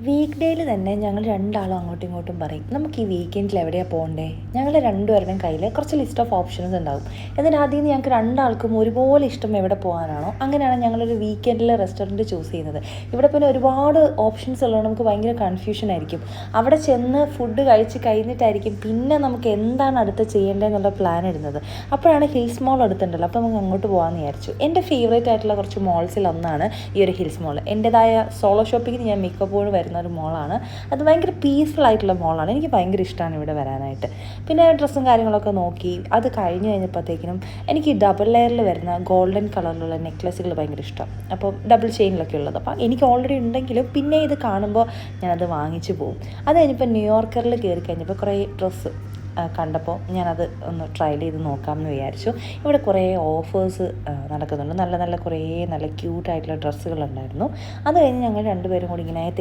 Week ഡേയിൽ തന്നെ ഞങ്ങൾ രണ്ടാളും അങ്ങോട്ടും ഇങ്ങോട്ടും പറയും നമുക്ക് ഈ വീക്കെൻഡിൽ എവിടെയാണ് പോകണ്ടേ. ഞങ്ങൾ രണ്ടുപേരുടെയും കയ്യിൽ കുറച്ച് ലിസ്റ്റ് ഓഫ് ഓപ്ഷൻസ് ഉണ്ടാകും. എന്നിട്ട് അതിൽ നിന്ന് ഞങ്ങൾക്ക് രണ്ടാൾക്കും ഒരുപോലെ ഇഷ്ടം എവിടെ പോകാനാണോ അങ്ങനെയാണ് ഞങ്ങളൊരു വീക്കെൻഡിൽ റെസ്റ്റോറൻറ്റ് ചൂസ് ചെയ്യുന്നത്. ഇവിടെ പിന്നെ ഒരുപാട് ഓപ്ഷൻസ് ഉള്ളത് നമുക്ക് ഭയങ്കര കൺഫ്യൂഷൻ ആയിരിക്കും. അവിടെ ചെന്ന് ഫുഡ് കഴിച്ച് കഴിഞ്ഞിട്ടായിരിക്കും പിന്നെ നമുക്ക് എന്താണ് അടുത്ത് ചെയ്യേണ്ടതെന്നുള്ള പ്ലാൻ ഇടുന്നത്. അപ്പോഴാണ് ഹിൽസ് മോൾ അടുത്തുണ്ടല്ലോ, അപ്പോൾ നമുക്ക് അങ്ങോട്ട് പോകാമെന്ന് വിചാരിച്ചു. എൻ്റെ ഫേവറേറ്റ് ആയിട്ടുള്ള കുറച്ച് മോൾസിൽ ഒന്നാണ് ഈ ഒരു ഹിൽസ് മോൾ. എൻ്റെതായ സോളോ ഷോപ്പിങ്ങിന് ഞാൻ മിക്കപ്പോഴും വരുന്ന ഒരു മോളാണ്. അത് ഭയങ്കര പീസ്ഫുൾ ആയിട്ടുള്ള മോളാണ്. എനിക്ക് ഭയങ്കര ഇഷ്ടമാണ് ഇവിടെ വരാനായിട്ട്. പിന്നെ ഡ്രസ്സും കാര്യങ്ങളൊക്കെ നോക്കി അത് കഴിഞ്ഞ് കഴിഞ്ഞപ്പോഴത്തേക്കിനും എനിക്ക് ഡബിൾ ലെയറിൽ വരുന്ന ഗോൾഡൻ കളറിലുള്ള നെക്ലസ്സുകൾ ഭയങ്കര ഇഷ്ടം. അപ്പോൾ ഡബിൾ ചെയിനിലൊക്കെ ഉള്ളത്. അപ്പോൾ എനിക്ക് ഓൾറെഡി ഉണ്ടെങ്കിലും പിന്നെ ഇത് കാണുമ്പോൾ ഞാനത് വാങ്ങിച്ചു പോകും. അത് കഴിഞ്ഞപ്പോൾ ന്യൂയോർക്കറിൽ കയറി കഴിഞ്ഞപ്പോൾ കുറേ ഡ്രസ്സ് കണ്ടപ്പോൾ ഞാനത് ഒന്ന് ട്രയൽ ചെയ്ത് നോക്കാമെന്ന് വിചാരിച്ചു. ഇവിടെ കുറേ ഓഫേഴ്സ് നടക്കുന്നുണ്ട്. നല്ല നല്ല കുറേ നല്ല ക്യൂട്ടായിട്ടുള്ള ഡ്രസ്സുകളുണ്ടായിരുന്നു. അത് കഴിഞ്ഞ് ഞങ്ങൾ രണ്ടുപേരും കൂടി ഇങ്ങനെ